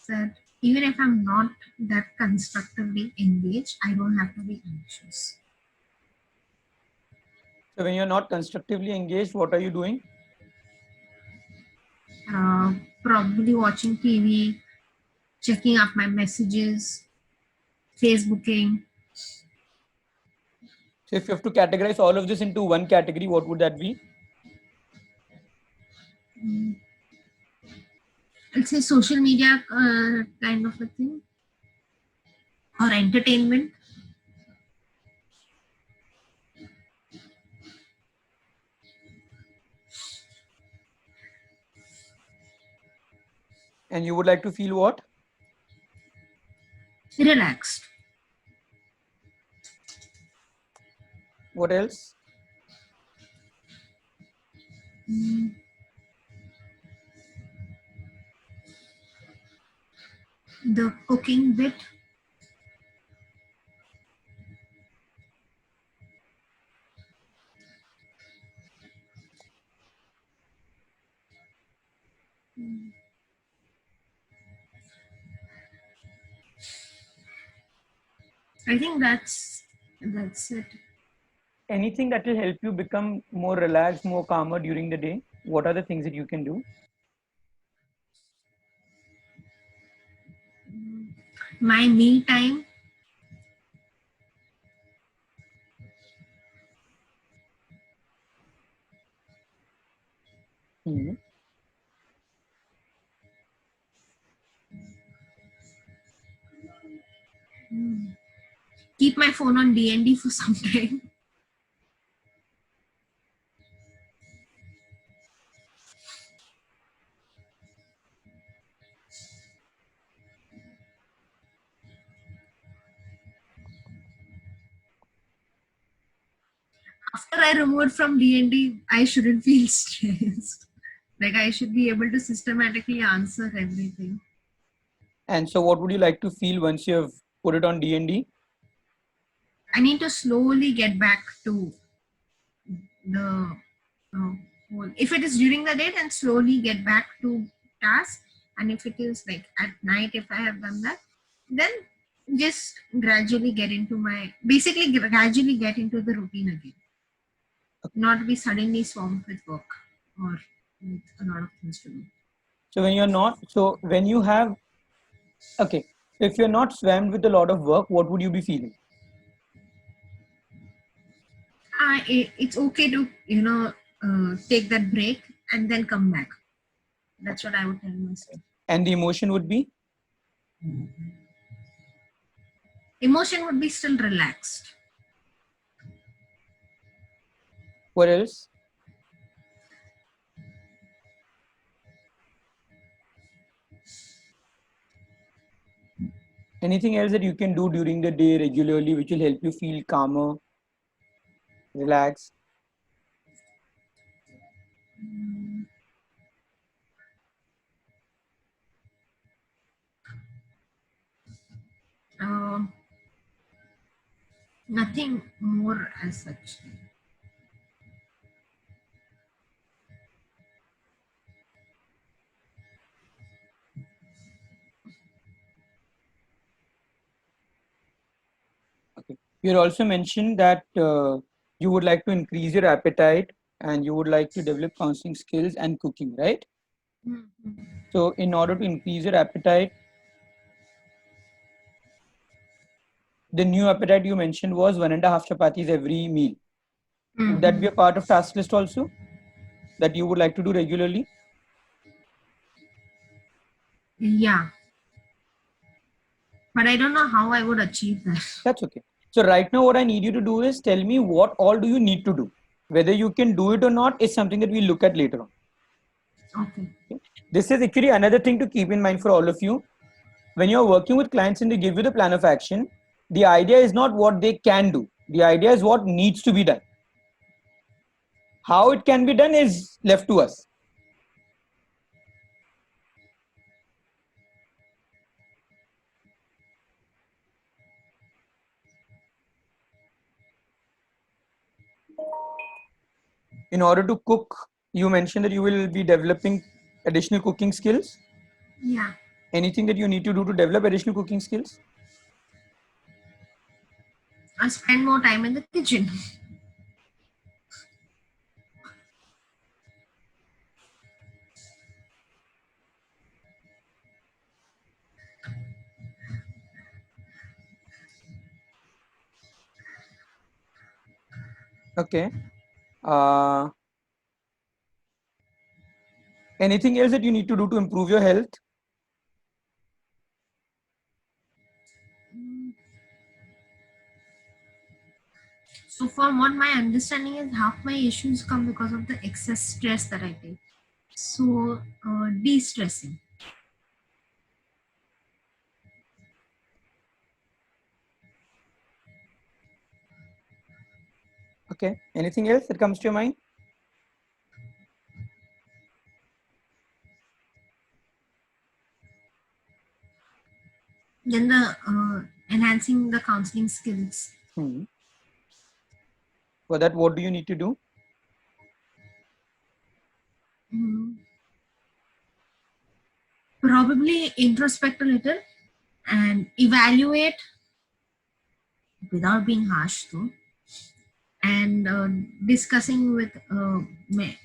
that even if I'm not that constructively engaged, I don't have to be anxious. So when you're not constructively engaged, what are you doing? Probably watching TV, checking up my messages, Facebooking. So if you have to categorize all of this into one category, what would that be? I'll say social media kind of a thing, or entertainment. And you would like to feel what? Relaxed. What else? The cooking bit. I think that's it. Anything that will help you become more relaxed, more calmer during the day? What are the things that you can do? My me time. Hmm. Keep my phone on DND for some time. After I remove from DND, I shouldn't feel stressed. Like I should be able to systematically answer everything. And so what would you like to feel once you have put it on D&D? I need to slowly get back to the whole. If it is during the day, then slowly get back to task. And if it is like at night, if I have done that, then just gradually get into gradually get into the routine again. Not be suddenly swamped with work or with a lot of things to do. So when you're not, so when you have, okay, if you're not swamped with a lot of work, what would you be feeling? It's okay to take that break and then come back. That's what I would tell myself. And the emotion would be? Emotion would be still relaxed. What else? Anything else that you can do during the day regularly which will help you feel calmer, relaxed? Uh, Nothing more as such. Okay. You also mentioned that you would like to increase your appetite and you would like to develop counseling skills and cooking, right? So in order to increase your appetite, the new appetite you mentioned was 1.5 chapatis every meal. Would that be a part of task list also that you would like to do regularly? Yeah, but I don't know how I would achieve that. That's okay. So right now what I need you to do is tell me what all do you need to do. Whether you can do it or not is something that we'll look at later on. Okay. This is actually another thing to keep in mind for all of you. When you're working with clients and they give you the plan of action, the idea is not what they can do. The idea is what needs to be done. How it can be done is left to us. In order to cook, you mentioned that you will be developing additional cooking skills. Yeah. Anything that you need to do to develop additional cooking skills? I spend more time in the kitchen. Okay. Anything else that you need to do to improve your health? So from what my understanding is, half my issues come because of the excess stress that I take. So de-stressing. Okay. Anything else that comes to your mind? Then the enhancing the counseling skills. For that, what do you need to do? Probably introspect a little and evaluate without being harsh though, and discussing with uh, my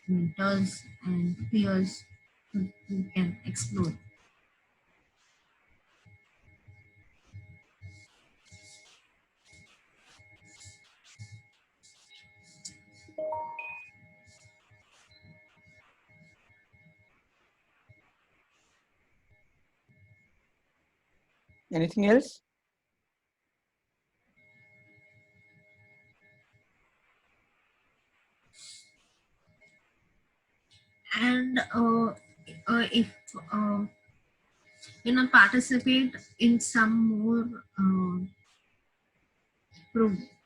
mentors and peers who can explore. Anything else? And if participate in some more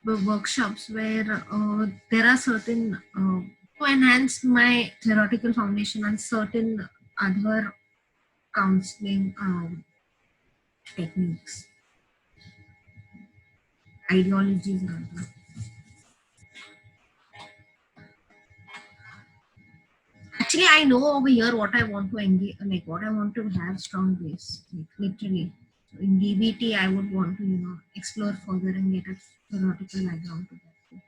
workshops where there are certain to enhance my theoretical foundation and certain other counseling techniques, ideologies rather. Actually, I know over here what I want to engage, like what I want to have strong base, like literally. So in DBT, I would want to explore further and get a theoretical background to that too.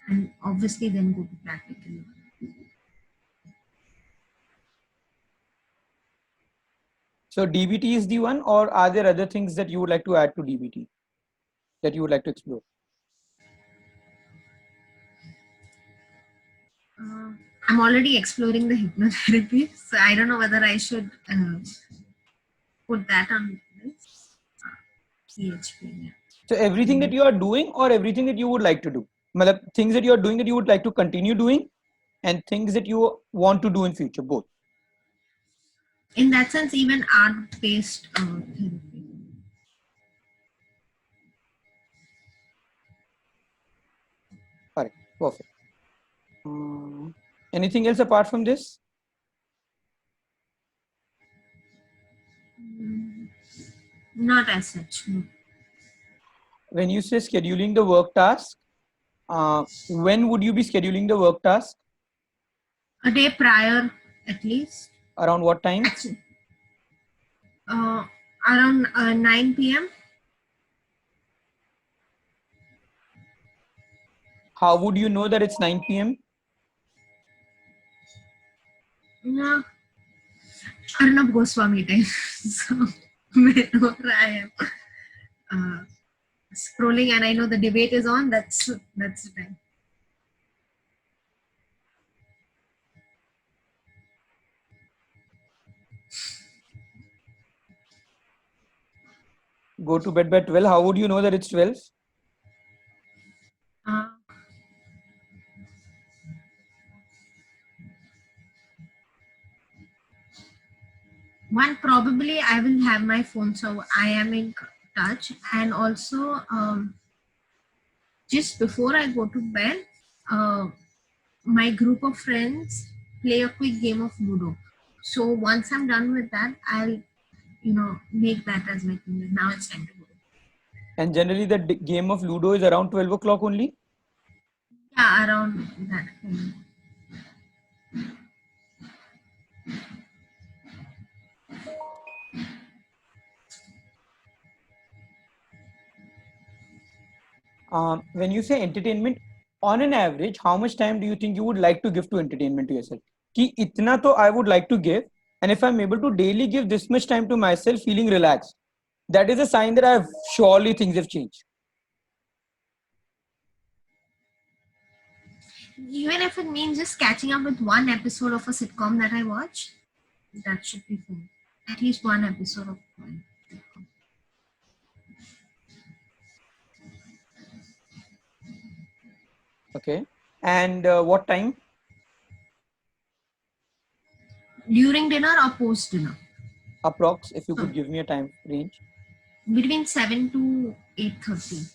And obviously then go to practical. So DBT is the one, or are there other things that you would like to add to DBT that you would like to explore? I'm already exploring the hypnotherapy, so I don't know whether I should put that on this PHP. Yeah. So everything that you are doing, or everything that you would like to do? Things that you are doing that you would like to continue doing, and things that you want to do in future, both. In that sense, even art-based therapy. Correct. Perfect. Anything else apart from this? Not as such. No. When you say scheduling the work task, when would you be scheduling the work task? A day prior, at least. Around what time? Actually, around 9 p.m. How would you know that it's 9 p.m.? No. Arnab Goswami time. So, whenever I am scrolling and I know the debate is on, that's the time. Go to bed by 12. How would you know that it's 12? One, probably I will have my phone, so I am in touch. And also, just before I go to bed, my group of friends play a quick game of Ludo. So once I'm done with that, I'll make that as my thing. Now it's time to go. And generally the game of Ludo is around 12 o'clock only? Yeah, around that. when you say entertainment, on an average, how much time do you think you would like to give to entertainment to yourself? Ki itna to I would like to give, and if I'm able to daily give this much time to myself, feeling relaxed, that is a sign that I've surely things have changed. Even if it means just catching up with one episode of a sitcom that I watch, that should be fine. At least one episode of one sitcom. Okay. And what time? During dinner or post dinner? Approx, if you could give me a time range. Between 7 to 8:30.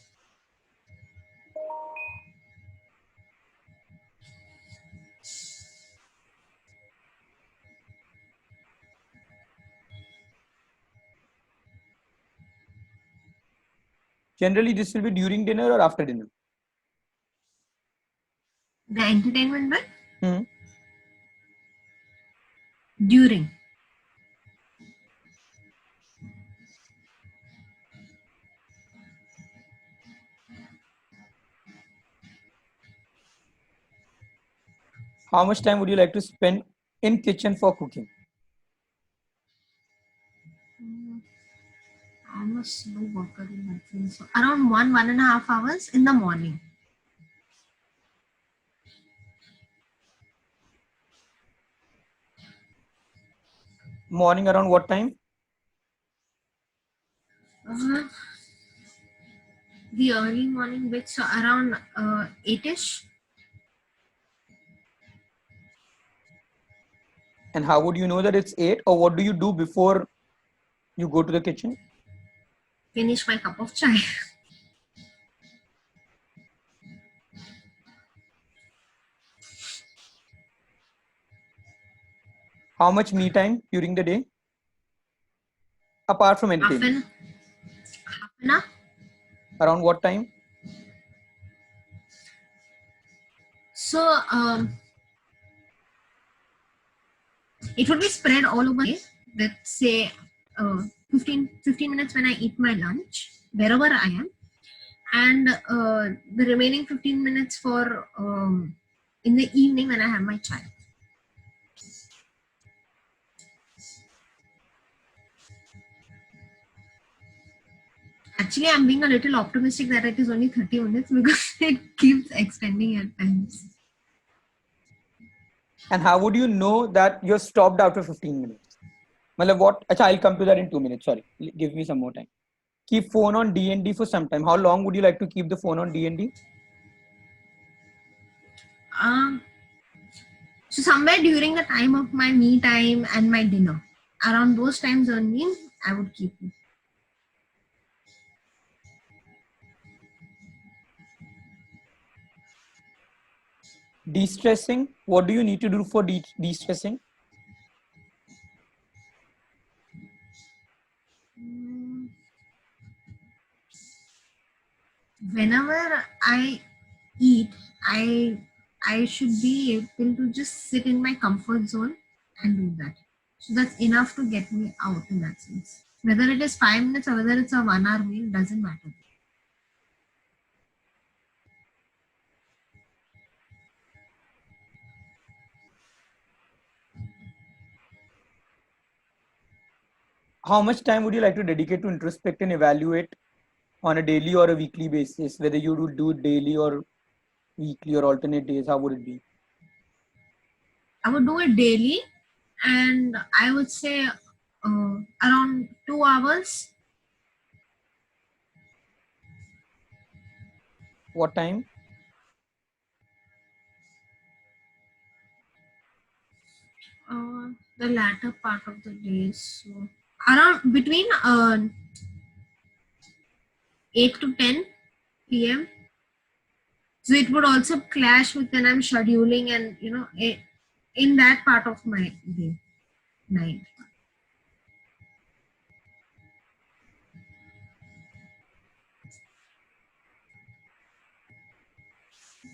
Generally, this will be during dinner or after dinner? The entertainment bit? Hmm. During. How much time would you like to spend in kitchen for cooking? I'm a slow worker in that sense. So around 1.5 hours in the morning. Morning around what time? The early morning bit, so around 8ish. And how would you know that it's 8, or what do you do before you go to the kitchen? Finish my cup of chai. How much me time during the day? Apart from entertainment. Half an hour. Around what time? So it would be spread all over. Let's say 15 minutes when I eat my lunch, wherever I am. And the remaining 15 minutes for in the evening when I have my chai. Actually, I'm being a little optimistic that it is only 30 minutes because it keeps extending at times. And how would you know that you're stopped after 15 minutes? What? Achha, I'll come to that in 2 minutes. Sorry, give me some more time. Keep phone on D&D for some time. How long would you like to keep the phone on D&D? So somewhere during the time of my me time and my dinner, around those times only, I would keep it. De-stressing. What do you need to do for de-stressing? Whenever I eat, I should be able to just sit in my comfort zone and do that. So that's enough to get me out in that sense. Whether it is 5 minutes or whether it's a 1 hour meal, doesn't matter. How much time would you like to dedicate to introspect and evaluate on a daily or a weekly basis? Whether you would do it daily or weekly or alternate days, how would it be? I would do it daily, and I would say around 2 hours. What time? The latter part of the day, so around between 8 to 10 p.m. So it would also clash with when I'm scheduling and in that part of my day, night.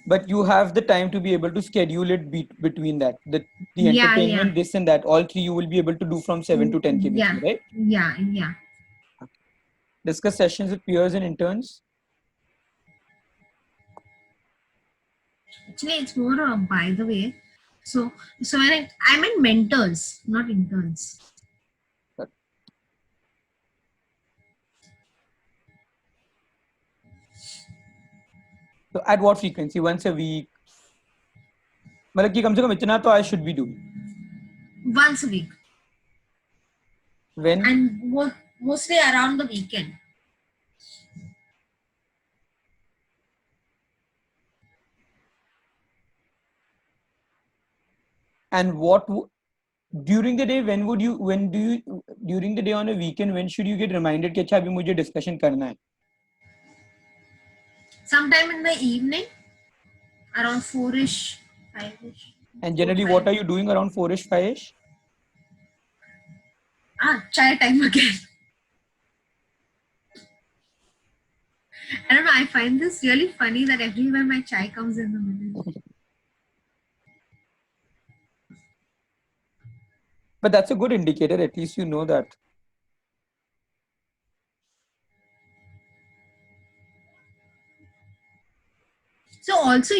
But you have the time to be able to schedule it between that, the Yeah, entertainment, yeah. this and that. All three you will be able to do from 7 to 10 kbps, Yeah. right? Yeah. Discuss sessions with peers and interns. Actually, it's more by the way. So when I meant mentors, not interns. So at what frequency? Once a week? मतलब कि कम से कम इतना तो I should be doing. Once a week. When? And mostly around the weekend. And during the day, when do you during the day on a weekend, when should you get reminded कि अच्छा अभी मुझे discussion करना है? Sometime in the evening, around 4ish, 5ish. And generally, what are you doing around 4ish, 5ish? Chai time again. I don't know, I find this really funny that everywhere my chai comes in the middle. But that's a good indicator, at least you know that. So also,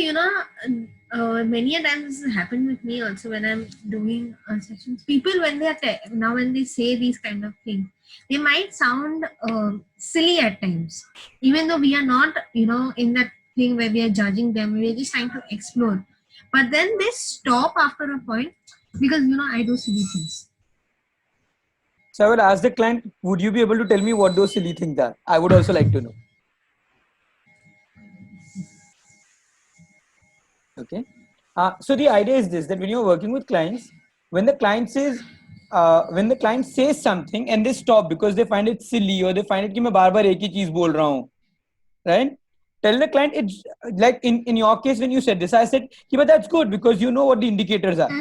many a times this has happened with me also when I'm doing sessions. People, when they are now when they say these kind of things, they might sound silly at times, even though we are not, in that thing where we are judging them. We are just trying to explore, but then they stop after a point because I do silly things. So I will ask the client, would you be able to tell me what those silly things are? I would also like to know. Okay. So the idea is this, that when you're working with clients, when the client says something and they stop because they find it silly or they find it कि मैं बार बार एक ही चीज बोल रहा हूँ, right? Tell the client, it's like in your case when you said this, I said, but that's good because you know what the indicators are,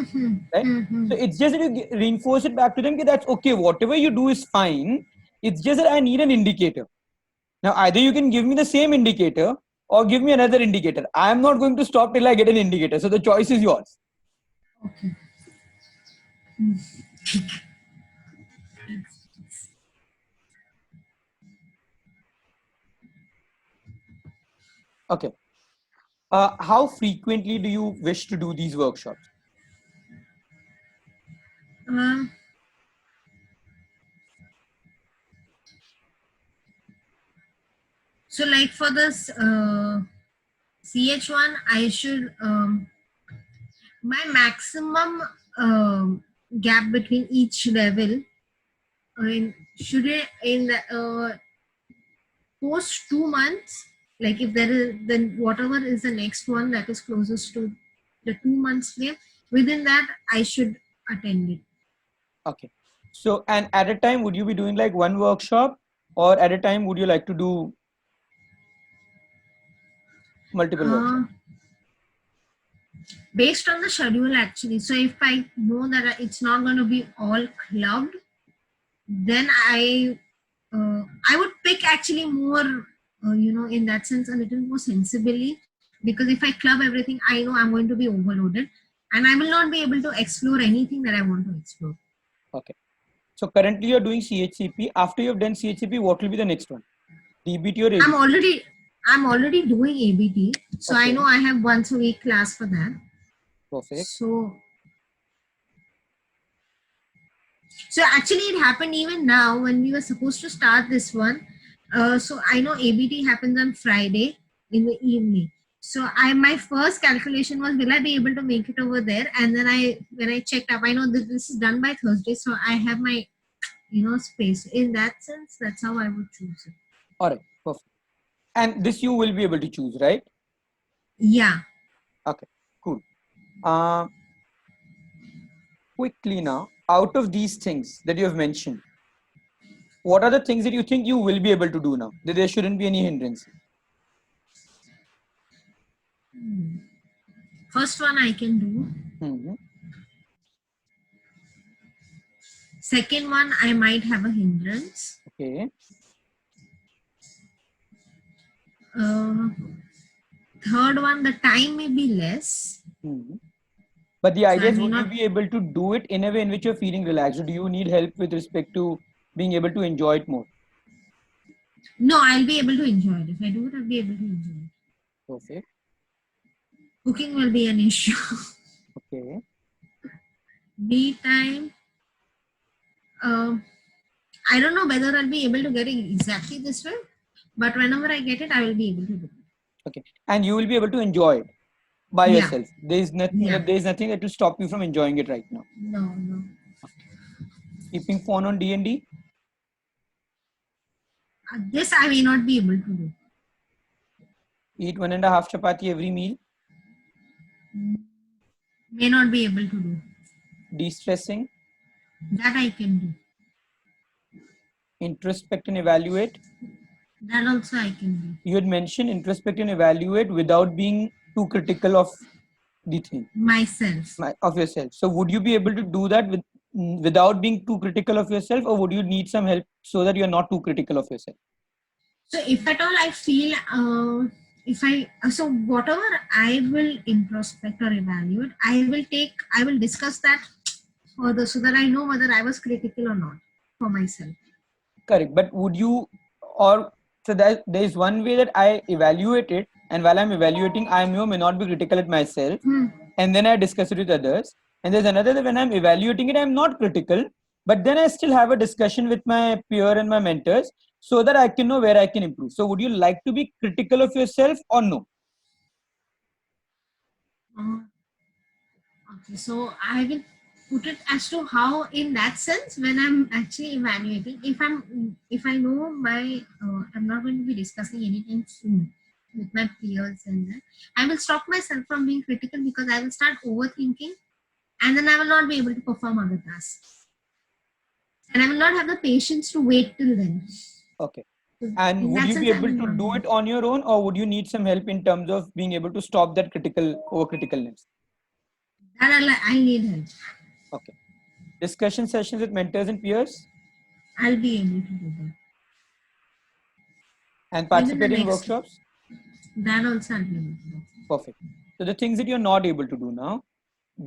right? So it's just that you reinforce it back to them that that's okay, whatever you do is fine. It's just that I need an indicator. Now either you can give me the same indicator or give me another indicator. I am not going to stop till I get an indicator. So the choice is yours. Okay. Okay. How frequently do you wish to do these workshops? So like for this CH1, I should my maximum gap between each level should it in the post 2 months, like if there is, then whatever is the next one that is closest to the 2 months frame, within that I should attend it. Okay. So, and at a time, would you be doing like one workshop, or at a time would you like to do multiple workshops? Based on the schedule actually. So if I know that it's not going to be all clubbed, then I would pick actually more, in that sense, a little more sensibly, because if I club everything, I know I'm going to be overloaded and I will not be able to explore anything that I want to explore. Okay. So currently you're doing CHCP. After you've done CHCP, what will be the next one? DBT or ABT? I'm already doing ABT. So okay. I know I have once a week class for that. Perfect. So actually it happened even now when we were supposed to start this one. So I know ABT happens on Friday in the evening. So my first calculation was, will I be able to make it over there? And then when I checked up, I know that this is done by Thursday, so I have my space. In that sense, that's how I would choose it. All right, perfect. And this you will be able to choose, right? Yeah. Okay, cool. Quickly now, out of these things that you have mentioned, what are the things that you think you will be able to do now? That there shouldn't be any hindrance. First one I can do. Second one, I might have a hindrance. Okay. Third one, the time may be less. But the idea is, would you be able to do it in a way in which you're feeling relaxed? Or do you need help with respect to being able to enjoy it more? No, I'll be able to enjoy it. If I do it, I'll be able to enjoy it. Perfect. Cooking will be an issue. Okay. Me time. I don't know whether I'll be able to get it exactly this way, but whenever I get it, I will be able to do it. Okay. And you will be able to enjoy it by Yeah. yourself. There is nothing. Yeah. There is nothing that will stop you from enjoying it right now. No, no. Keeping phone on D&D. This I may not be able to do. Eat 1.5 chapati every meal. May not be able to do. De-stressing. That I can do. Introspect and evaluate. That also I can do. You had mentioned introspect and evaluate without being too critical of the thing. Myself. Of yourself. So would you be able to do that without being too critical of yourself, or would you need some help so that you're not too critical of yourself? So if at all I feel, so whatever I will introspect or evaluate, I will discuss that further so that I know whether I was critical or not for myself. Correct. But would you, or so there is one way that I evaluate it, and while I'm evaluating, I may not be critical at myself, and then I discuss it with others. And there's another that when I'm evaluating it, I'm not critical, but then I still have a discussion with my peer and my mentors so that I can know where I can improve. So would you like to be critical of yourself or no? Okay, so I will put it as to how, in that sense, when I'm actually evaluating, if I know I'm not going to be discussing anything soon with my peers, and then I will stop myself from being critical because I will start overthinking, and then I will not be able to perform other tasks, and I will not have the patience to wait till then. Okay. And In would that you be sense, I able will to not do do. it on your own, or would you need some help in terms of being able to stop that overcriticalness? That I need help. Okay. Discussion sessions with mentors and peers, I'll be able to do that. and Maybe the participate in next workshops. that also I'll be able to do. Perfect. So the things that you're not able to do now,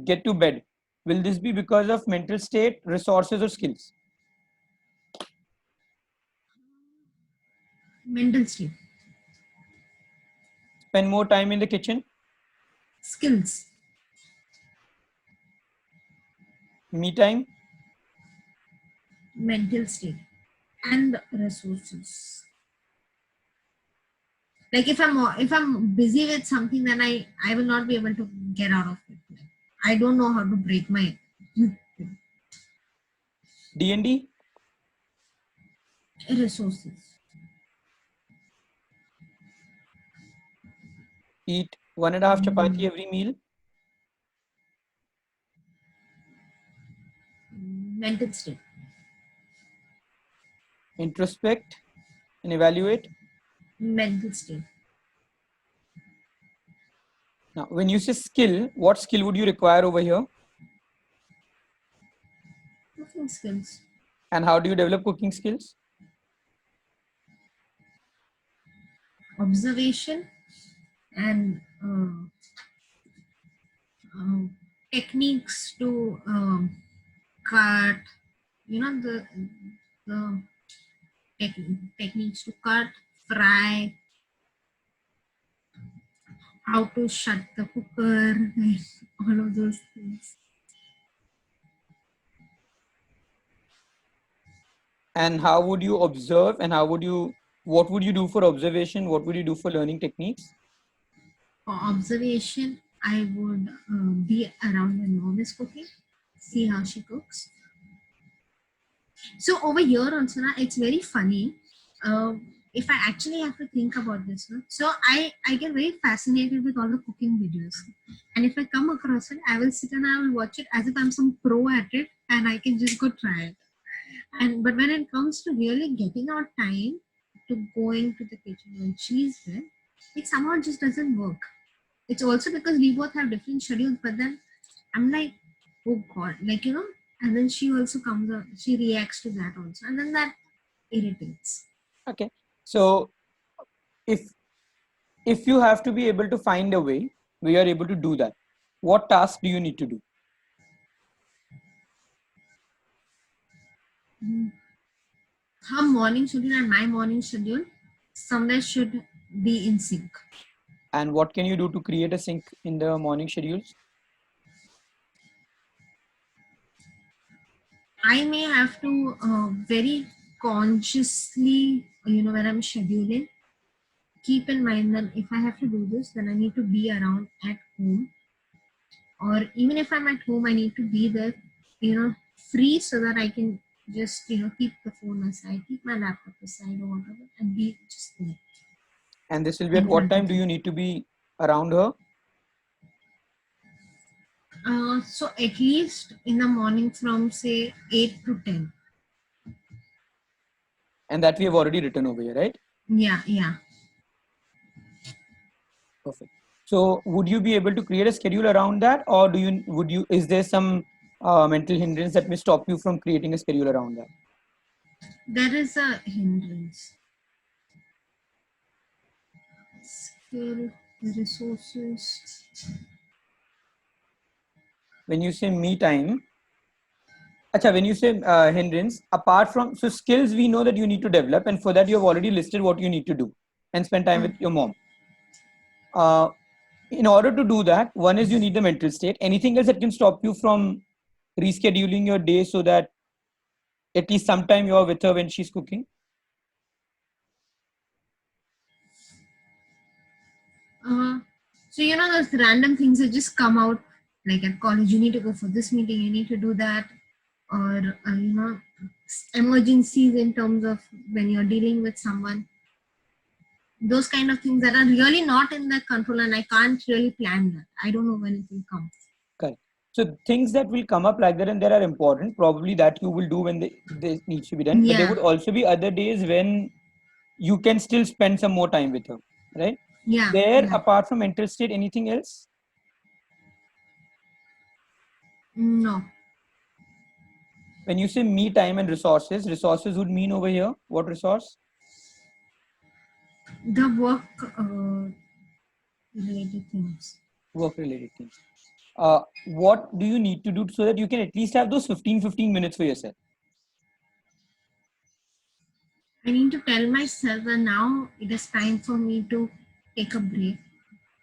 get to bed. Will this be because of mental state, resources, or skills? Mental state. Spend more time in the kitchen. Skills. Me time. Mental state. And resources. Like if I'm busy with something, then I will not be able to get out of it. I don't know how to break my D&D. resources. Eat 1.5 chapati every meal. Mental state. Introspect and evaluate. Mental state. Now, when you say skill, what skill would you require over here? Cooking skills. And how do you develop cooking skills? Observation and techniques to cut. You know the techniques to cut, fry, how to shut the cooker, and all of those things. And how would you observe, and what would you do for observation? What would you do for learning techniques? For observation, I would be around when mom is cooking, see how she cooks. So over here also, it's very funny. If I actually have to think about this, so I get very fascinated with all the cooking videos, and if I come across it, I will sit and I will watch it as if I'm some pro at it, and I can just go try it. And but when it comes to really getting our time to going to the kitchen when she's there, it somehow just doesn't work. It's also because we both have different schedules, but then I'm like, oh god, and then she also comes up, she reacts to that also, and then that irritates. Okay. So if you have to be able to find a way where you're able to do that, what task do you need to do? Her morning schedule and my morning schedule somewhere should be in sync. And what can you do to create a sync in the morning schedules? I may have to very consciously, when I'm scheduling, keep in mind that if I have to do this, then I need to be around at home. Or even if I'm at home, I need to be there, free so that I can just, keep the phone aside, keep my laptop aside or whatever, and be just there And this will be at in what front time of do it. you need to be around her? So at least in the morning from say 8 to 10. And that we have already written over here, right? Yeah, yeah. Perfect. So would you be able to create a schedule around that, or is there some mental hindrance that may stop you from creating a schedule around that? There is a hindrance. Skill, resources. When you say me time, acha, when you say hindrance, apart from, so skills we know that you need to develop, and for that you have already listed what you need to do and spend time with your mom. Uh, in order to do that, one is you need the mental state. Anything else that can stop you from rescheduling your day so that at least sometime you are with her when she's cooking? Uh, so those random things that just come out, like at college, you need to go for this meeting, you need to do that, or emergencies in terms of when you're dealing with someone. Those kind of things that are really not in their control, and I can't really plan that. I don't know when it will come. Correct. So things that will come up like that and that are important, probably that you will do when they needs to be done. But there Yeah, would also be other days when you can still spend some more time with her, right? yeah, There, yeah. apart from mental state, anything else? No, When you say me time and resources would mean over here what resource? the work related things. Work related things. What do you need to do so that you can at least have those 15 minutes for yourself? I need to tell myself that now it is time for me to take a break,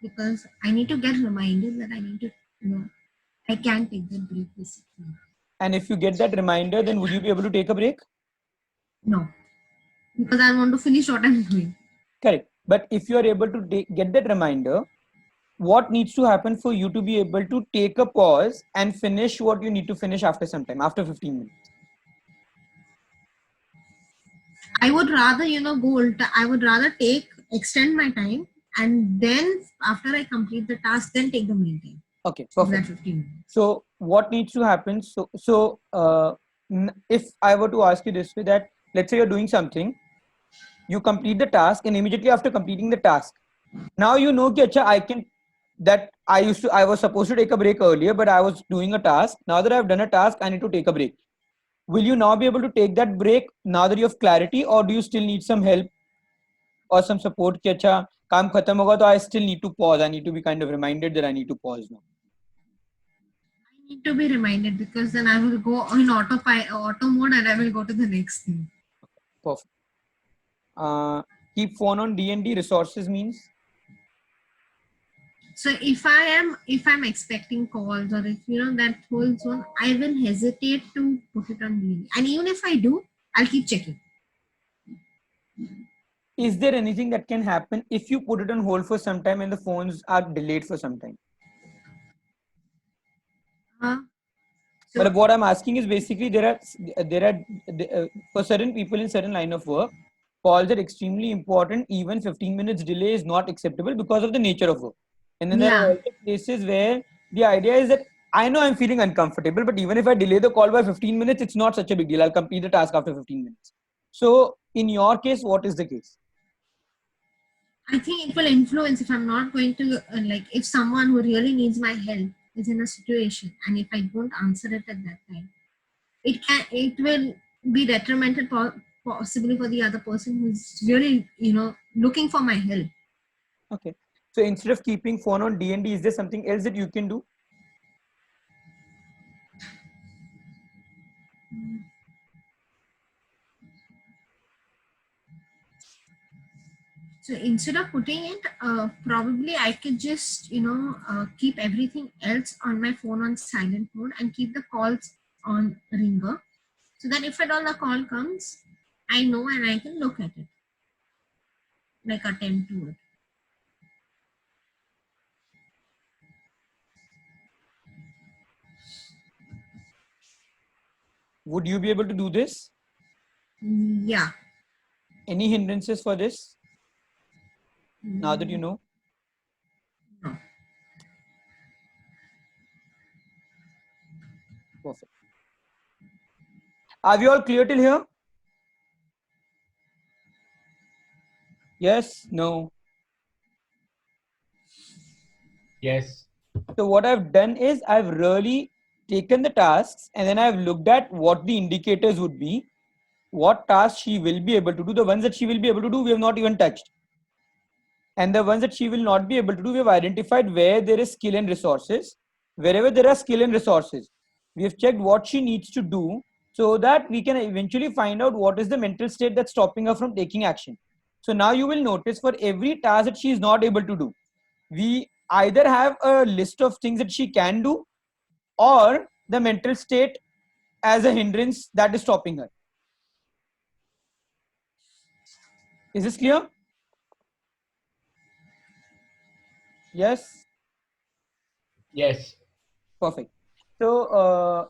because I need to get reminded that I need to, I can take that break basically. And if you get that reminder, then would you be able to take a break? No, because I want to finish what I'm doing. Correct. But if you are able to get that reminder, what needs to happen for you to be able to take a pause and finish what you need to finish after some time, after 15 minutes? I would rather, I would rather extend my time, and then after I complete the task, then take the main time Okay, of that perfect. 15 minutes. So what needs to happen? If I were to ask you this way, that let's say you're doing something, you complete the task, and immediately after completing the task, now you know कि अच्छा, I was supposed to take a break earlier, but I was doing a task. Now that I've done a task, I need to take a break. Will you now be able to take that break now that you have clarity, or do you still need some help or some support कि अच्छा काम खत्म होगा, तो I still need to pause. I need to be kind of reminded that I need to pause now. I need to be reminded, because then I will go in auto mode, and I will go to the next thing. Perfect. Keep phone on D&D. Resources means So if I'm expecting calls, or if that whole zone, I will hesitate to put it on DND. And even if I do, I'll keep checking. is there anything that can happen if you put it on hold for some time and the phones are delayed for some time? So But what I'm asking is basically for certain people in certain line of work, calls are extremely important. Even 15 minutes delay is not acceptable because of the nature of work. And then there are yeah, also places where the idea is that I know I'm feeling uncomfortable, but even if I delay the call by 15 minutes, it's not such a big deal. I'll complete the task after 15 minutes. So in your case, what is the case? I think it will influence if I'm not going to like, if someone who really needs my help is in a situation, and if I don't answer it at that time, it will be detrimental, possibly for the other person who's really looking for my help. Okay. So instead of keeping phone on D&D, is there something else that you can do? So instead of putting it, probably I could just, keep everything else on my phone on silent mode and keep the calls on ringer. So that if at all a call comes, I know and I can look at it, like attend to it. Would you be able to do this? Yeah. Any hindrances for this? Now that you know? No. Perfect. Are we all clear till here? Yes? No? Yes. So what I've done is I've really taken the tasks and then I've looked at what the indicators would be, what tasks she will be able to do. The ones that she will be able to do, we have not even touched. And the ones that she will not be able to do, we have identified where there is skill and resources. Wherever there are skill and resources, we have checked what she needs to do so that we can eventually find out what is the mental state that's stopping her from taking action. So now you will notice for every task that she is not able to do, we either have a list of things that she can do or the mental state as a hindrance that is stopping her. Is this clear? Yes? Yes. Perfect. So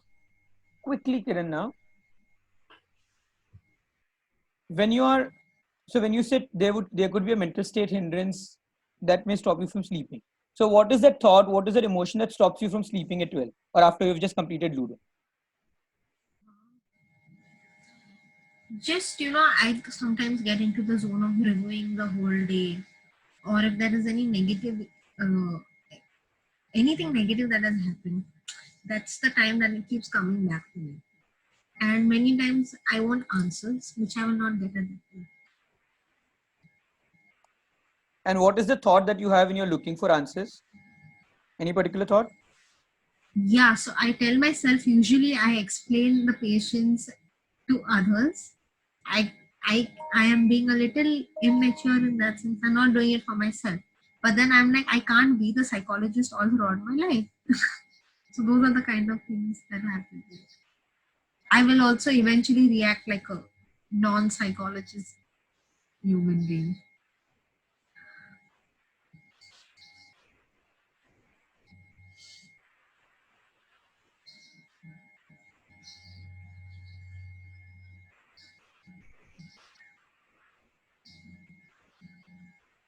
quickly, Kiran, now when you are, so when you said there could be a mental state hindrance that may stop you from sleeping. So what is that thought, what is that emotion that stops you from sleeping at 12 or after you've just completed Ludo? Just, I sometimes get into the zone of reviewing the whole day, or if there is any negative, uh, anything negative that has happened, that's the time that it keeps coming back to me. And many times I want answers, which I will not get at that time. And what is the thought that you have when you're looking for answers? Any particular thought? Yeah, so I tell myself, usually I explain the patients to others. I I am being a little immature in that sense. I'm not doing it for myself. But then I'm like, I can't be the psychologist all throughout my life. So those are the kind of things that happen. I will also eventually react like a non-psychologist human being.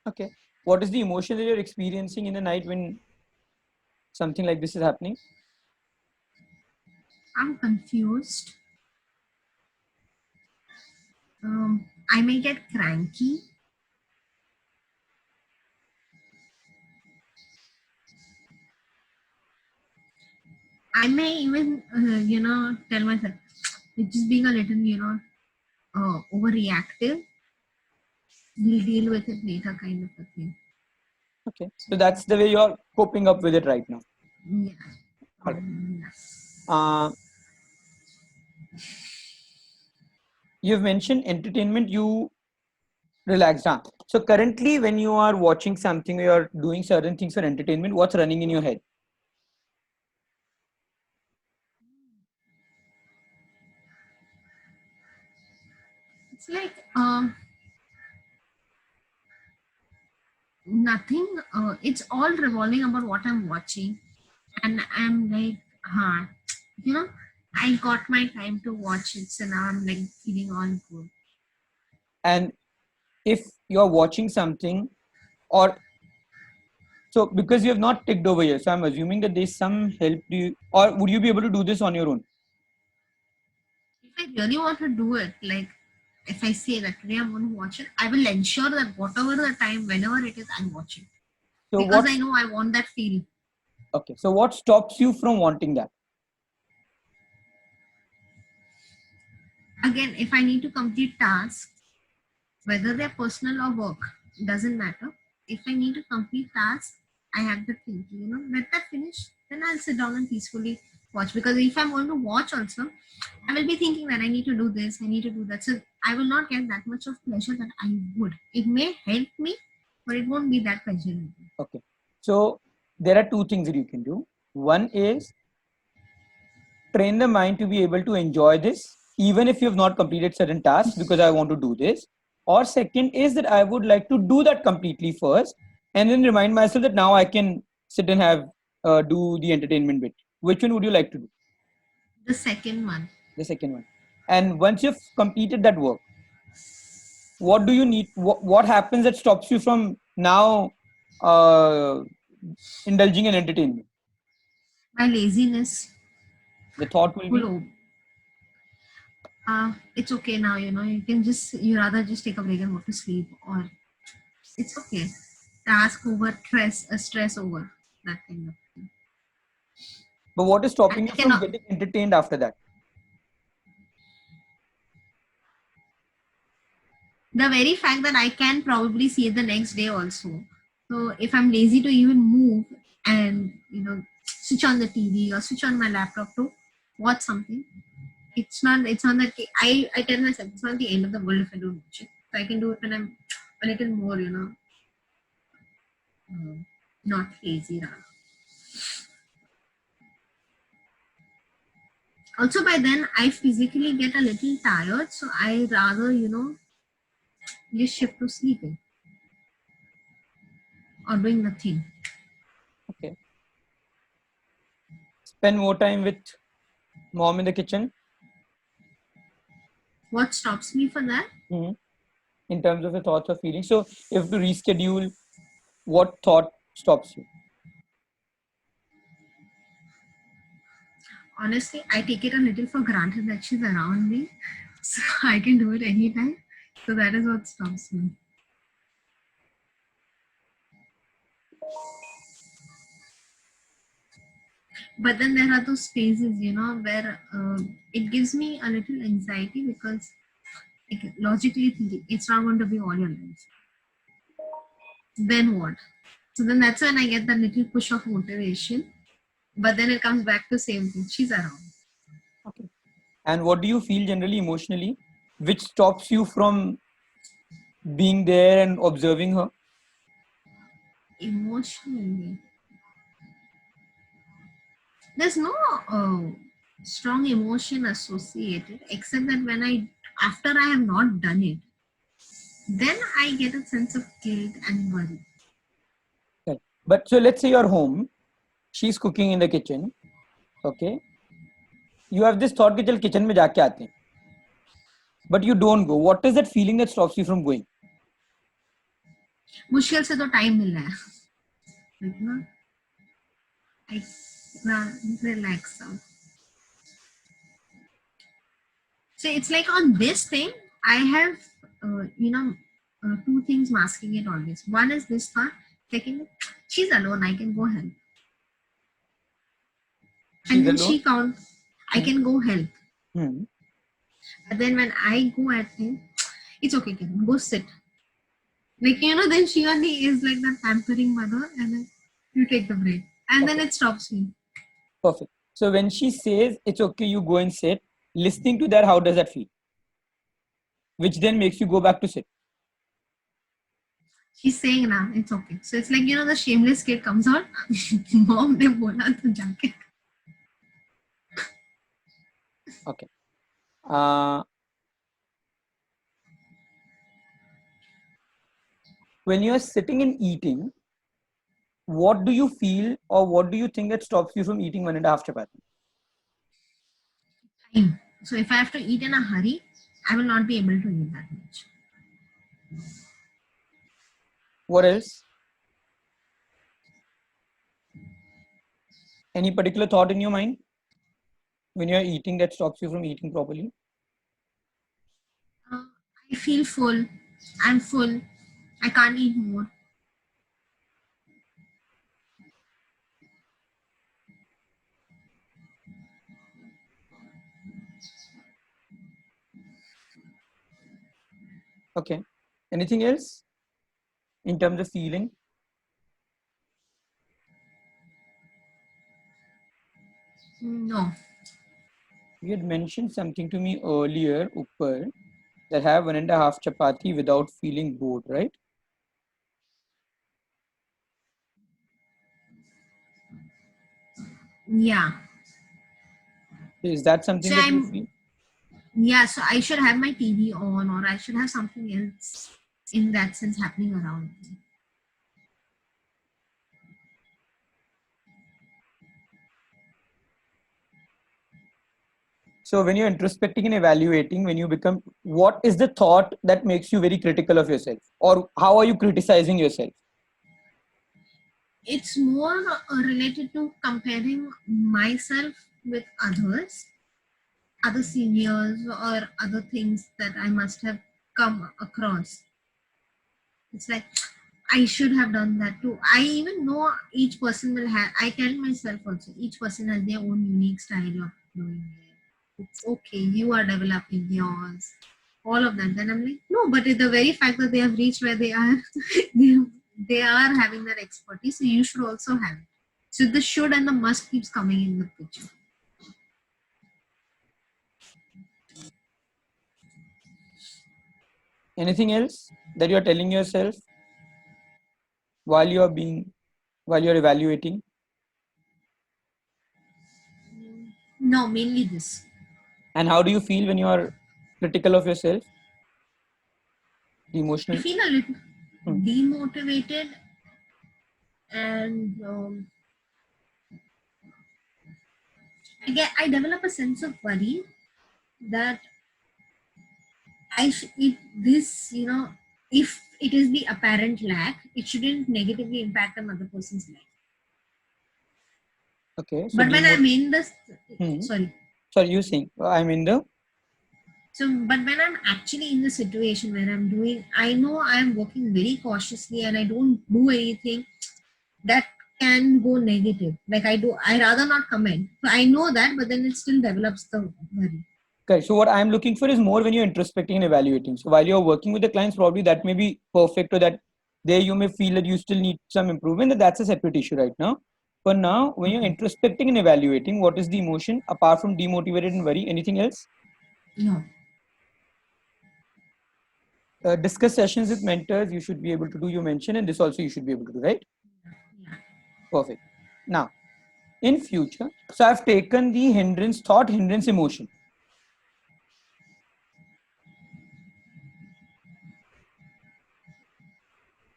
Okay. What is the emotion that you're experiencing in the night when something like this is happening? I'm confused. I may get cranky. I may even, tell myself, it's just being a little, overreactive. We'll deal with it later, kind of a thing. Okay. So that's the way you're coping up with it right now. Yeah. All right. Yes. You've mentioned entertainment, you relaxed. Huh? So currently when you are watching something, you are doing certain things for entertainment, what's running in your head? It's like nothing. It's all revolving about what I'm watching, and I'm like, you know, I got my time to watch it, so now I'm like feeling all good. And if you're watching something, or so because you have not ticked over here, so I'm assuming that there's some help to you, or would you be able to do this on your own? If I really want to do it, like if I say that today I'm going to watch it, I will ensure that whatever the time, whenever it is, I watch it So because what? I know I want that feel. Okay. So what stops you from wanting that? Again, if I need to complete tasks, whether they're personal or work, doesn't matter. If I need to complete tasks, I have the thinking, let that finish, then I'll sit down and peacefully watch. Because if I'm going to watch also, I will be thinking that I need to do this, I need to do that. So I will not get that much of pleasure that I would. It may help me, but it won't be that pleasurable. Okay. So there are two things that you can do. One is train the mind to be able to enjoy this, even if you have not completed certain tasks, because I want to do this. Or second is that I would like to do that completely first, and then remind myself that now I can sit and have do the entertainment bit. Which one would you like to do? The second one. The second one. And once you've completed that work, what do you need? What happens that stops you from now indulging in entertainment? My laziness The thought will be, will it's okay now, you rather just take a break and go to sleep, or it's okay. Task over, stress over, that kind of thing. but what is stopping And you I from cannot, getting entertained after that? the very fact that I can probably see it the next day also. So if I'm lazy to even move and switch on the TV or switch on my laptop to watch something, it's not that I tell myself it's not the end of the world if I don't watch it. So I can do it when I'm a little more, not lazy rather. Also by then I physically get a little tired, so I rather, just shift to sleeping or doing nothing. Okay. Spend more time with mom in the kitchen. What stops me for that? Mhm. In terms of your thoughts or feelings. So if to reschedule, what thought stops you? Honestly, I take it a little for granted that she's around me, so I can do it anytime. So that is what stops me. But then there are those phases, where it gives me a little anxiety because, like, logically thinking, it's not going to be all your life. Then what? So then that's when I get that little push of motivation. But then it comes back to same thing. She's around. Okay. And what do you feel generally emotionally, which stops you from being there and observing her? Emotionally, there's no strong emotion associated, except that when after I have not done it, then I get a sense of guilt and worry. Okay. But so let's say you're home, she's cooking in the kitchen. Okay. You have this thought कि चल kitchen में जाके आते हैं. But you don't go. What is that feeling that stops you from going? मुश्किल से तो time मिल रहा है. Like, I relax out. So it's like on this thing, I have, two things masking it always. One is this part. Second, she's alone. I can go help. She's And then alone. she counts. I can go help. Hmm. But then when I go at him, it's okay, Kiran, go sit. Like, then she only is like that pampering mother, and then you take the break. And then Okay. it stops me. Perfect. So when she says it's okay, you go and sit. Listening to that, how does that feel? Which then makes you go back to sit. She's saying, nah, it's okay. So it's like, the shameless kid comes out. Mom ne bola to jaake. Okay. Uh, when you are sitting and eating, what do you feel or what do you think that stops you from eating 1.5 chapati? Time. So if I have to eat in a hurry, I will not be able to eat that much. What else? Any particular thought in your mind when you're eating that stops you from eating properly? I feel full. I'm full. I can't eat more. Okay. Anything else in terms of feeling? No. You had mentioned something to me earlier, Uppar, that have 1.5 chapati without feeling bored, right? Yeah. Is that something So that you feel? yeah, so I should have my TV on, or I should have something else in that sense happening around me. So when you're introspecting and evaluating, when you become, what is the thought that makes you very critical of yourself, or how are you criticizing yourself? It's more related to comparing myself with others, other seniors, or other things that I must have come across. It's like I should have done that too. I even know each person will have, I tell myself also, each person has their own unique style of doing it. It's okay, you are developing yours, all of that. Then I'm like, no, but the very fact that they have reached where they are, they, they are having that expertise, so you should also have it. So the should and the must keeps coming in the picture. Anything else that you're telling yourself while you're evaluating? No, mainly this. And how do you feel when you're critical of yourself? The I emotional. feel a little Hmm. demotivated and I develop a sense of worry that if it is the apparent lack, it shouldn't negatively impact another person's life. Okay, so But when I'm in this, Hmm. sorry. Sorry, you saying I'm in the. So, but when I'm actually in the situation where I know I'm working very cautiously and I don't do anything that can go negative. Like I rather not comment. So I know that, but then it still develops the worry. Okay, so what I'm looking for is more when you're introspecting and evaluating. So while you're working with the clients, probably that may be perfect, or that there you may feel that you still need some improvement. That's a separate issue right now. For now, when you're introspecting and evaluating, what is the emotion apart from demotivated and worry? Anything else? No. Discuss sessions with mentors. You should be able to do. You mention, and this also you should be able to do, right? Yeah. Perfect. Now, in future, so I've taken the hindrance, thought, hindrance, emotion.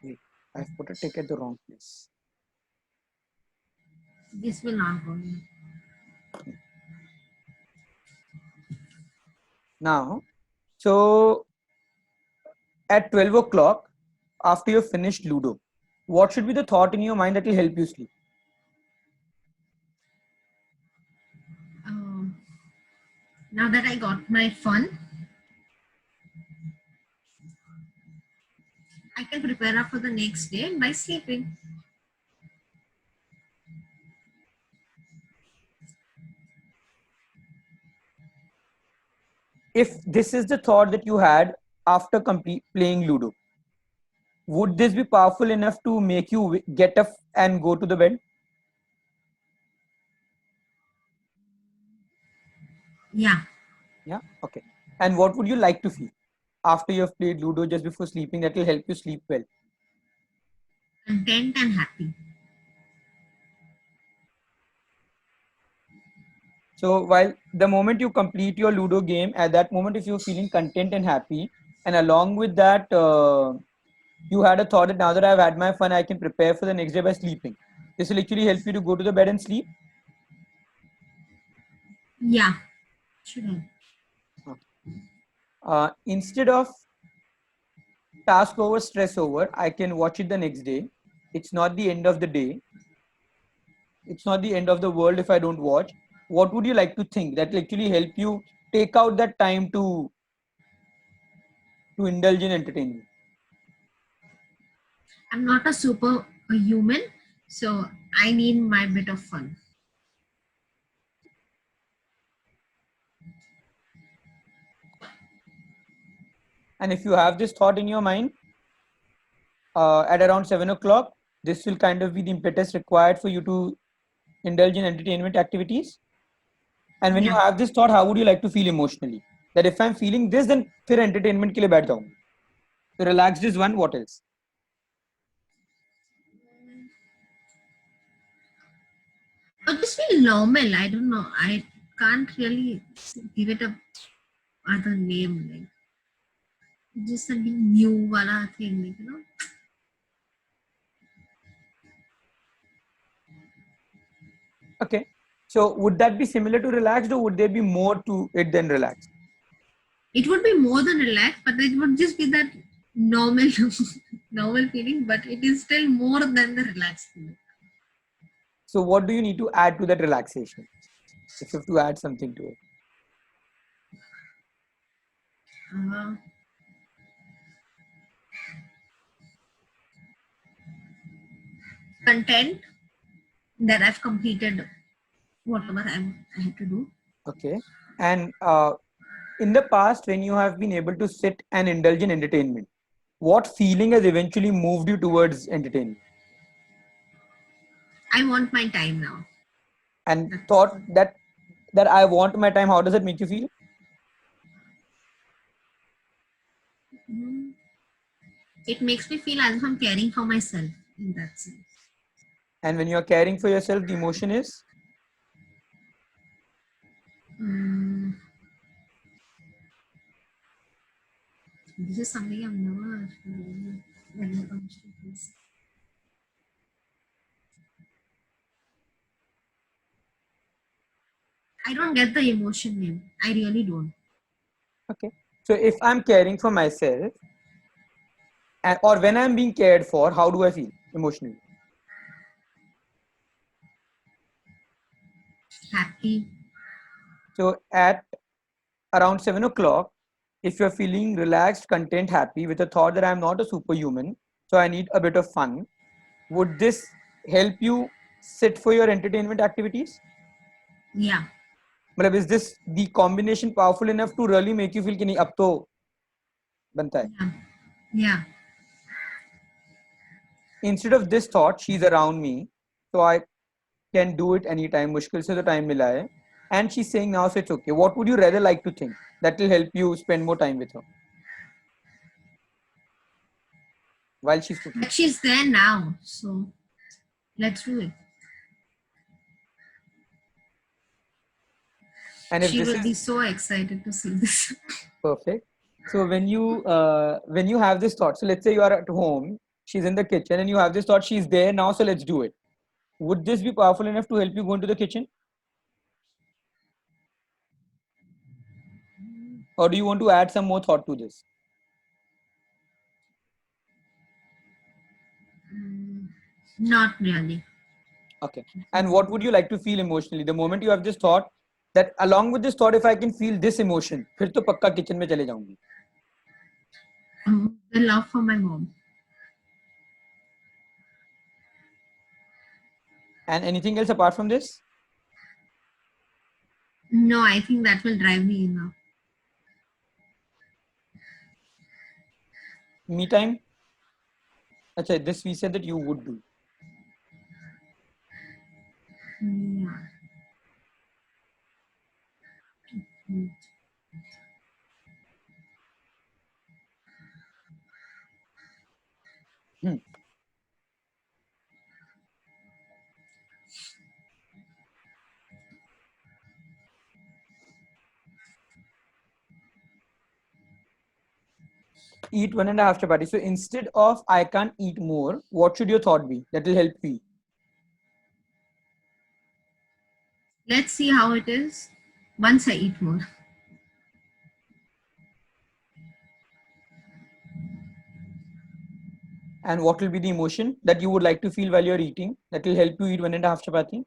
Wait, I've put a tick at the wrong place. This will not go. Now, so at 12 o'clock, after you've finished Ludo, what should be the thought in your mind that will help you sleep? Now that I got my fun, I can prepare up for the next day by sleeping. If this is the thought that you had after playing Ludo, would this be powerful enough to make you get up and go to the bed? Yeah. Yeah. Okay. And what would you like to feel after you've played Ludo just before sleeping that will help you sleep well? Content and happy. So while the moment you complete your Ludo game, at that moment, if you're feeling content and happy, and along with that, you had a thought that now that I've had my fun, I can prepare for the next day by sleeping. This will actually help you to go to the bed and sleep. Yeah. Should have. Instead of task over, stress over, I can watch it the next day. It's not the end of the day. It's not the end of the world if I don't watch. What would you like to think that will actually help you take out that time to indulge in entertainment? I'm not a super human, so I need my bit of fun. And if you have this thought in your mind at around 7 o'clock, this will kind of be the impetus required for you to indulge in entertainment activities. And when you Yeah. have this thought, how would you like to feel emotionally? that if I'm feeling this, then फिर entertainment के लिए बैठ जाऊंगा. So relaxed is one. What else? Or just feel normal. I don't know. I can't really give it a other name. Like just something new wala thing, like, you know. Okay. So would that be similar to relaxed, or would there be more to it than relaxed? It would be more than relaxed, but it would just be that normal normal feeling, but it is still more than the relaxed feeling. So what do you need to add to that relaxation? If you have to add something to it. Uh, Content that I've completed whatever I had to do. Okay. And in the past, when you have been able to sit and indulge in entertainment, what feeling has eventually moved you towards entertainment? I want my time now. And That's thought that I want my time, how does it make you feel? Mhm. It makes me feel as if I'm caring for myself in that sense. And when you're caring for yourself, the emotion is Mm, this is something I've never really when it comes to this. I don't get the emotion name. I really don't. okay. So if I'm caring for myself, or when I'm being cared for, how do I feel emotionally? Happy. So at around 7 o'clock, if you're feeling relaxed, content, happy with the thought that I'm not a superhuman, so I need a bit of fun, would this help you sit for your entertainment activities? Yeah. मतलब is this the combination powerful enough to really make you feel कि नहीं अब तो बनता है? Yeah. Yeah. Instead of this thought, she's around me, so I can do it anytime. मुश्किल से तो time मिला है. And she's saying now, so it's okay. What would you rather like to think? That will help you spend more time with her while she's cooking. But she's there now. So let's do it. And if She this will be is so excited to see this. perfect, so when you have this thought, so let's say you are at home, she's in the kitchen, and you have this thought, she's there now, so let's do it. Would this be powerful enough to help you go into the kitchen? Or do you want to add some more thought to this? Not really. Okay. And what would you like to feel emotionally? The moment you have this thought, that along with this thought, if I can feel this emotion, फिर तो पक्का kitchen में चले जाऊंगी. The love for my mom. And anything else apart from this? No, I think that will drive me enough. Me time? Okay, this we said that you would do. Yeah. Hmm. Eat 1.5 chapati. So instead of I can't eat more, what should your thought be? That will help you. Let's see how it is once I eat more. And what will be the emotion that you would like to feel while you're eating? That will help you eat 1.5 chapati.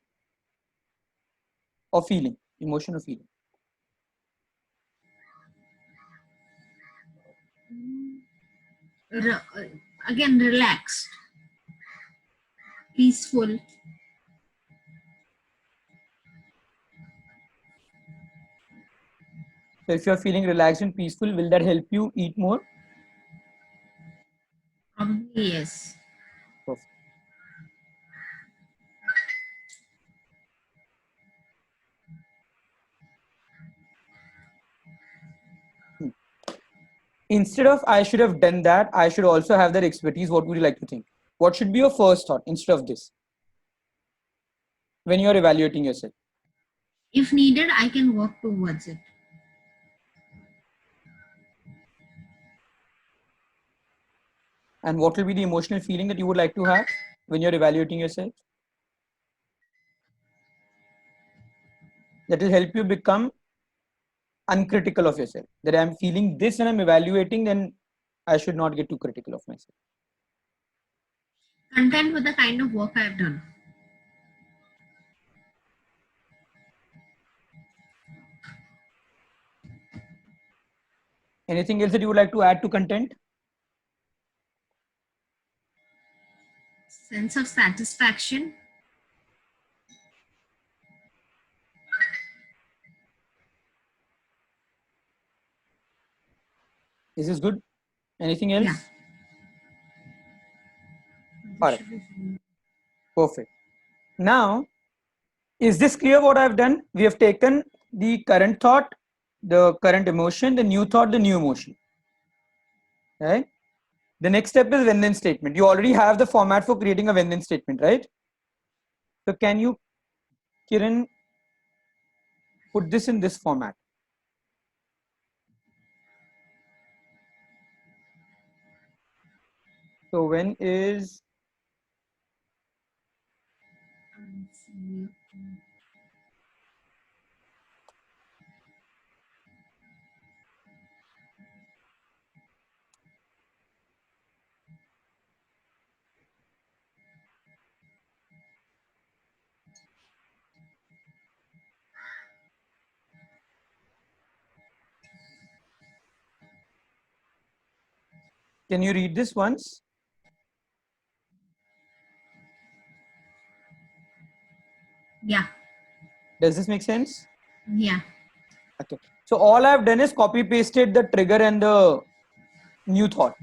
Or feeling, emotion or feeling. Re- Again, relaxed, peaceful. So if you're feeling relaxed and peaceful, will that help you eat more? Probably yes. Perfect. instead of I should have done that, I should also have that expertise, what would you like to think? What should be your first thought instead of this when you're evaluating yourself? If needed, I can work towards it. And what will be the emotional feeling that you would like to have when you're evaluating yourself? That will help you become uncritical of yourself. That I'm feeling this and I'm evaluating, then I should not get too critical of myself. Content with the kind of work I've done. Anything else that you would like to add to content? Sense of satisfaction. Is this good? Anything else? Yeah. All right. Perfect. Now, is this clear what I've done? We have taken the current thought, the current emotion, the new thought, the new emotion. Right? The next step is when then statement. You already have the format for creating a when then statement, right? So can you, Kiran, put this in this format? So when is can you read this once? Yeah. Does this make sense? Yeah. Okay. So all I've done is copy pasted the trigger and the new thought.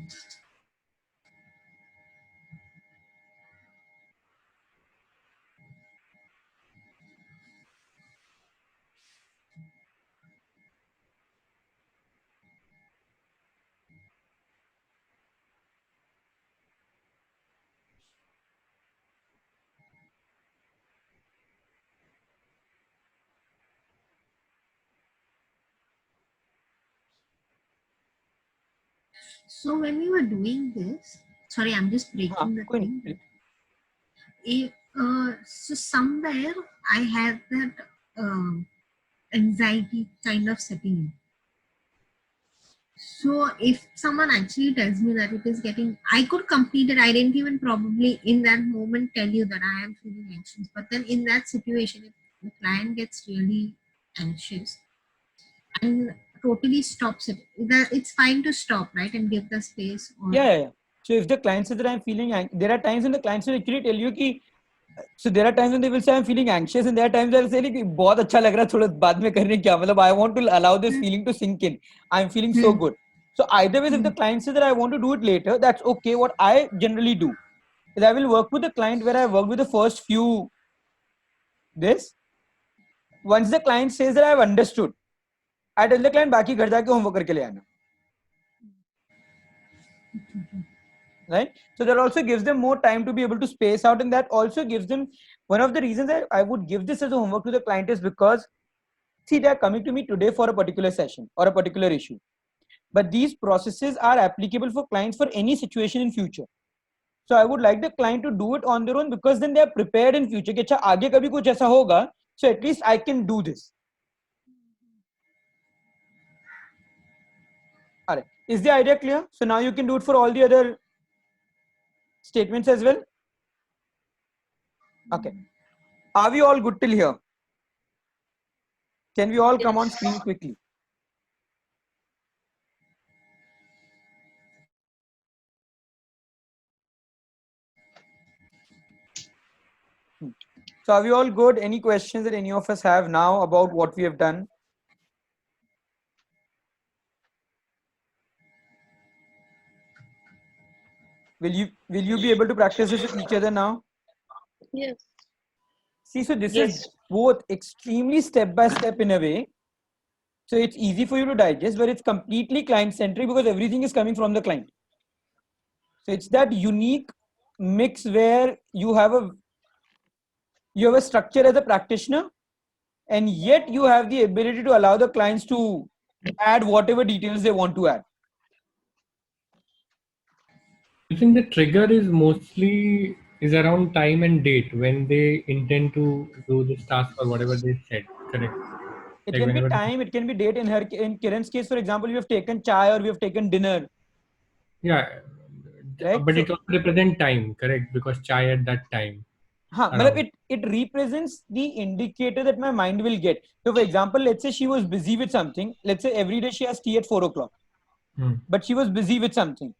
So when we were doing this, sorry, I'm just breaking the thing. So somewhere I had that anxiety kind of setting in. So if someone actually tells me that it is getting, I could complete it. I didn't even probably in that moment tell you that I am feeling anxious. But then in that situation, if the client gets really anxious and totally stops it, it's fine to stop, right? And give the space. Or Yeah. So if the client says that I'm feeling, there are times when the clients will actually tell you कि, so there are times when they will say I'm feeling anxious, and there are times they'll say like बहुत अच्छा लग रहा है, थोड़ा बाद में करने क्या, मतलब I want to allow this feeling to sink in. I'm feeling so good. So either way, if the client says that I want to do it later, that's okay. What I generally do is I will work with the client where I work with the first few this. Once the client says that I've understood, I tell the client बाकी घर जाके homework करके ले आना. Right? So that also gives them more time to be able to space out, and that also gives them, one of the reasons that I would give this as a homework to the client is because, see, they're coming to me today for a particular session or a particular issue, but these processes are applicable for clients for any situation in future. So I would like the client to do it on their own, because then they are prepared in future कि अच्छा आगे कभी कुछ ऐसा होगा, so at least I can do this. All right, is the idea clear? So now you can do it for all the other statements as well. Okay, are we all good till here? Can we all come on screen quickly? So are we all good? Any questions that any of us have now about what we have done? Will you be able to practice this with each other now? Yes. See, so this Yes. is both extremely step by step in a way. So it's easy for you to digest, but it's completely client centric because everything is coming from the client. So it's that unique mix where you have a structure as a practitioner, and yet you have the ability to allow the clients to add whatever details they want to add. I think the trigger is around time and date when they intend to do this task or whatever they said. Correct. It Like can be whenever, time, it can be date. In Kiran's case, for example, we have taken chai or we have taken dinner, yeah, right? but So, it also represent time, correct? Because chai at that time matlab around. it represents the indicator that my mind will get. So, for example, let's say she was busy with something. Let's say every day she has tea at 4 o'clock, Hmm. but she was busy with something.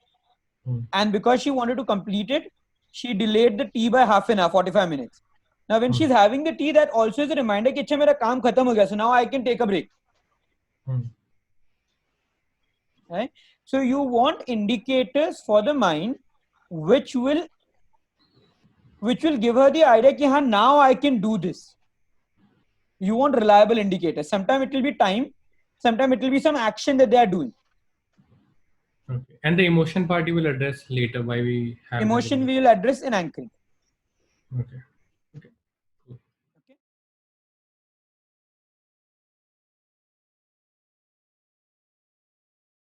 Hmm. And because she wanted to complete it, she delayed the tea by half an hour, 45 minutes. Now, when Hmm. she's having the tea, that also is a reminder that mera kaam khatam ho gaya, so now I can take a break. Hmm. Right? So you want indicators for the mind which will give her the idea that now I can do this. You want reliable indicators. Sometimes it will be time, sometimes it will be some action that they are doing. Okay. And the emotion part you will address later why we have that. Emotion we will address in anchoring. Okay.